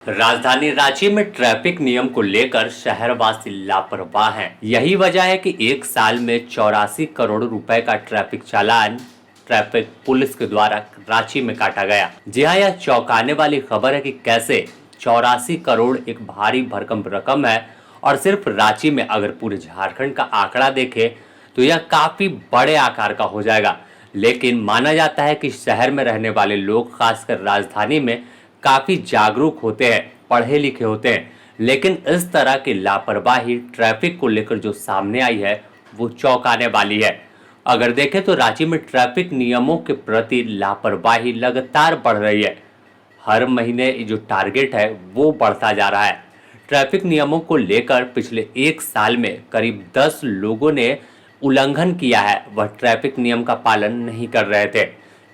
राजधानी रांची में ट्रैफिक नियम को लेकर शहरवासी लापरवाह हैं। यही वजह है कि एक साल में 84 करोड़ रुपए का ट्रैफिक चालान ट्रैफिक पुलिस के द्वारा रांची में काटा गया। जी हाँ, यह चौंकाने वाली खबर है कि कैसे 84 करोड़ एक भारी भरकम रकम है और सिर्फ रांची में अगर पूरे झारखंड का आंकड़ा देखें तो यह काफी बड़े आकार का हो जाएगा। लेकिन माना जाता है कि शहर में रहने वाले लोग, खासकर राजधानी में, काफी जागरूक होते हैं, पढ़े लिखे होते हैं, लेकिन इस तरह की लापरवाही ट्रैफिक को लेकर जो सामने आई है वो चौंकाने वाली है। अगर देखें तो रांची में ट्रैफिक नियमों के प्रति लापरवाही लगातार बढ़ रही है। हर महीने जो टारगेट है वो बढ़ता जा रहा है। ट्रैफिक नियमों को लेकर पिछले एक साल में करीब 10 लोगों ने उल्लंघन किया है, वह ट्रैफिक नियम का पालन नहीं कर रहे थे,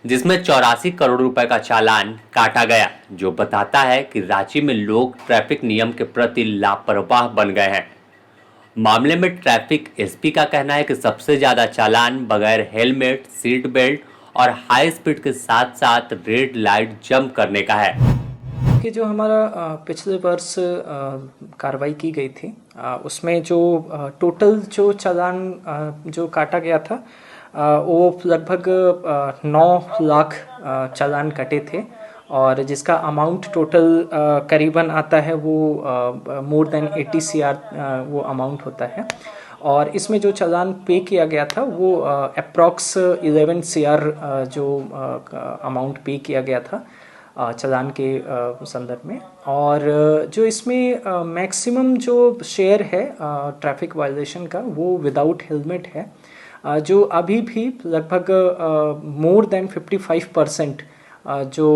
जिसमें 84 करोड़ रुपए का चालान काटा गया, जो बताता है कि रांची में लोग ट्रैफिक नियम के प्रति लापरवाह बन गए हैं। मामले में ट्रैफिक एसपी का कहना है कि सबसे ज्यादा चालान बगैर हेलमेट, सीट बेल्ट और हाई स्पीड के साथ साथ रेड लाइट जंप करने का है। कि जो हमारा पिछले वर्ष कार्रवाई की गई थी, उसमें जो टोटल जो चालान जो काटा गया था, वो लगभग 9 लाख चालान कटे थे और जिसका अमाउंट टोटल करीबन आता है वो मोर देन 80 CR वो अमाउंट होता है। और इसमें जो चालान पे किया गया था वो अप्रॉक्स 11 CR जो अमाउंट पे किया गया था चालान के संदर्भ में। और जो इसमें मैक्सिमम जो शेयर है ट्रैफिक वायलेशन का वो विदाउट हेलमेट है, जो अभी भी लगभग मोर देन 55% जो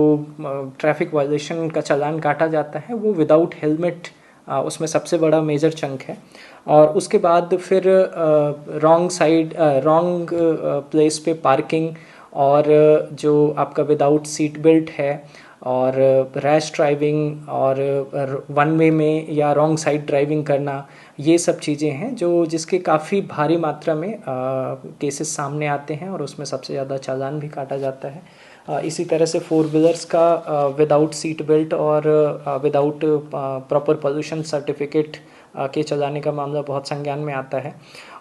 ट्रैफिक वायलेशन का चालान काटा जाता है वो विदाउट हेलमेट, उसमें सबसे बड़ा मेजर चंक है। और उसके बाद फिर रॉन्ग प्लेस पे पार्किंग और जो आपका विदाउट सीट बेल्ट है और रैश ड्राइविंग और वन वे में या रॉन्ग साइड ड्राइविंग करना, ये सब चीज़ें हैं जो जिसके काफ़ी भारी मात्रा में केसेस सामने आते हैं और उसमें सबसे ज़्यादा चालान भी काटा जाता है। इसी तरह से 4 व्हीलर्स का विदाउट सीट बेल्ट और विदाउट प्रॉपर पोल्यूशन सर्टिफिकेट के चलाने का मामला बहुत संज्ञान में आता है।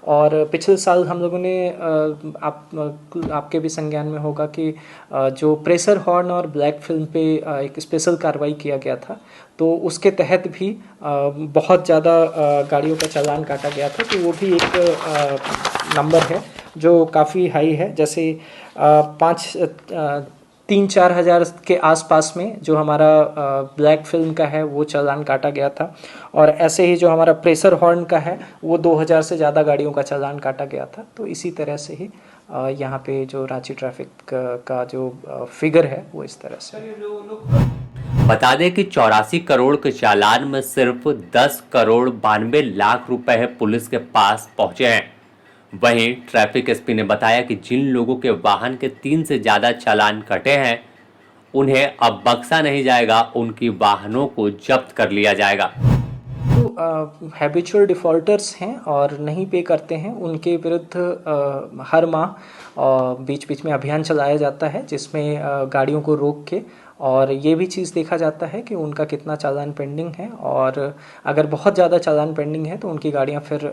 और पिछले साल हम लोगों ने आपके भी संज्ञान में होगा कि जो प्रेशर हॉर्न और ब्लैक फिल्म पे एक स्पेशल कार्रवाई किया गया था, तो उसके तहत भी बहुत ज़्यादा गाड़ियों का चालान काटा गया था। तो वो भी एक नंबर है जो काफ़ी हाई है। जैसे 3-4 हज़ार के आसपास में जो हमारा ब्लैक फिल्म का है वो चालान काटा गया था, और ऐसे ही जो हमारा प्रेशर हॉर्न का है वो 2000 से ज़्यादा गाड़ियों का चालान काटा गया था। तो इसी तरह से ही यहाँ पे जो रांची ट्रैफिक का जो फिगर है वो इस तरह से। बता दें कि 84 करोड़ के चालान में सिर्फ 10 करोड़ 92 लाख रुपए पुलिस के पास पहुंचे हैं। वहीं ट्रैफिक एसपी ने बताया कि जिन लोगों के वाहन के 3 से ज्यादा चालान कटे हैं उन्हें अब बख्शा नहीं जाएगा, उनकी वाहनों को जब्त कर लिया जाएगा। जो हैबिचुअल डिफ़ॉल्टर्स हैं और नहीं पे करते हैं उनके विरुद्ध हर माह बीच बीच में अभियान चलाया जाता है, जिसमें गाड़ियों को रोक के और ये भी चीज़ देखा जाता है कि उनका कितना चालान पेंडिंग है, और अगर बहुत ज़्यादा चालान पेंडिंग है तो उनकी गाड़ियां फिर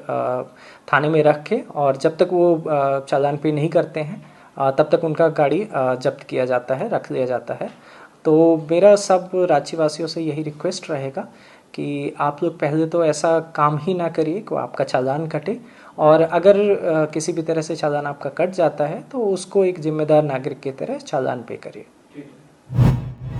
थाने में रख के, और जब तक वो चालान पे नहीं करते हैं तब तक उनका गाड़ी जब्त किया जाता है, रख लिया जाता है। तो मेरा सब रांची वासियों से यही रिक्वेस्ट रहेगा कि आप लोग पहले तो ऐसा काम ही ना करिए कि आपका चालान कटे, और अगर किसी भी तरह से चालान आपका कट जाता है तो उसको एक जिम्मेदार नागरिक की तरह चालान पे करिए।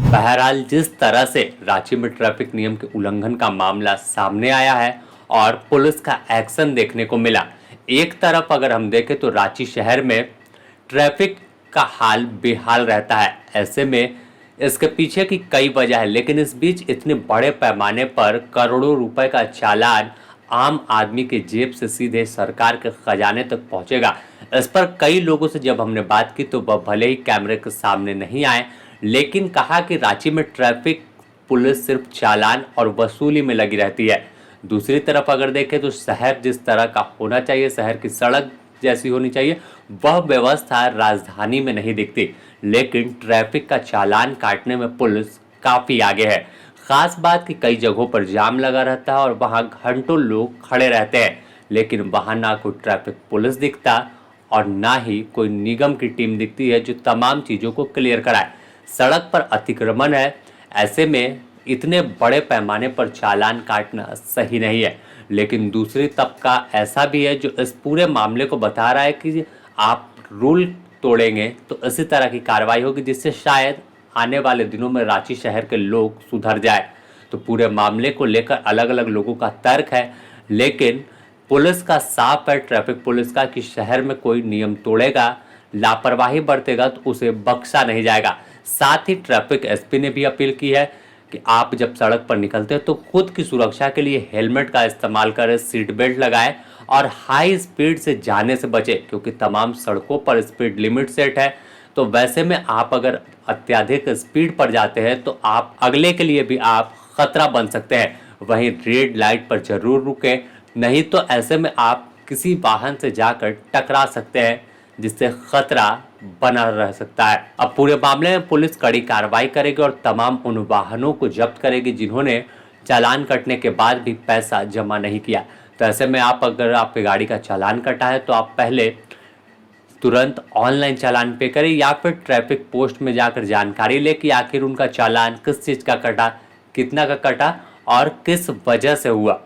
बहरहाल, जिस तरह से रांची में ट्रैफिक नियम के उल्लंघन का मामला सामने आया है और पुलिस का एक्शन देखने को मिला, एक तरफ अगर हम देखें तो रांची शहर में ट्रैफिक का हाल बेहाल रहता है। ऐसे में इसके पीछे की कई वजह है, लेकिन इस बीच इतने बड़े पैमाने पर करोड़ों रुपए का चालान आम आदमी के जेब से सीधे सरकार के खजाने तक पहुंचेगा। इस पर कई लोगों से जब हमने बात की तो वह भले ही कैमरे के सामने नहीं आए, लेकिन कहा कि रांची में ट्रैफिक पुलिस सिर्फ चालान और वसूली में लगी रहती है। दूसरी तरफ अगर देखें तो शहर जिस तरह का होना चाहिए, शहर की सड़क जैसी होनी चाहिए, वह व्यवस्था राजधानी में नहीं दिखती। लेकिन ट्रैफिक का चालान काटने में पुलिस काफी आगे है। खास बात कि कई जगहों पर जाम लगा रहता है और वहां घंटों लोग खड़े रहते हैं, लेकिन वहां ना कोई ट्रैफिक पुलिस दिखता और ना ही कोई निगम की टीम दिखती है जो तमाम चीज़ों को क्लियर कराए। सड़क पर अतिक्रमण है, ऐसे में इतने बड़े पैमाने पर चालान काटना सही नहीं है। लेकिन दूसरी तबका ऐसा भी है जो इस पूरे मामले को बता रहा है कि आप रूल तोड़ेंगे तो इसी तरह की कार्रवाई होगी, जिससे शायद आने वाले दिनों में रांची शहर के लोग सुधर जाए। तो पूरे मामले को लेकर अलग अलग लोगों का तर्क है, लेकिन पुलिस का साफ है, ट्रैफिक पुलिस का, कि शहर में कोई नियम तोड़ेगा, लापरवाही बरतेगा तो उसे बख्शा नहीं जाएगा। साथ ही ट्रैफिक एसपी ने भी अपील की है कि आप जब सड़क पर निकलते हैं तो खुद की सुरक्षा के लिए हेलमेट का इस्तेमाल करें, सीट बेल्ट लगाएं और हाई स्पीड से जाने से बचें, क्योंकि तमाम सड़कों पर स्पीड लिमिट सेट है। तो वैसे में आप अगर अत्यधिक स्पीड पर जाते हैं तो आप अगले के लिए भी आप खतरा बन सकते हैं। वहीं रेड लाइट पर जरूर रुकें, नहीं तो ऐसे में आप किसी वाहन से जाकर टकरा सकते हैं, जिससे खतरा बना रह सकता है। अब पूरे मामले में पुलिस कड़ी कार्रवाई करेगी और तमाम उन वाहनों को जब्त करेगी जिन्होंने चालान कटने के बाद भी पैसा जमा नहीं किया। तो ऐसे में आप अगर आपकी गाड़ी का चालान कटा है तो आप पहले तुरंत ऑनलाइन चालान पे करें या फिर ट्रैफिक पोस्ट में जाकर जानकारी ले कि आखिर उनका चालान किस चीज़ का कटा, कितना का कटा और किस वजह से हुआ।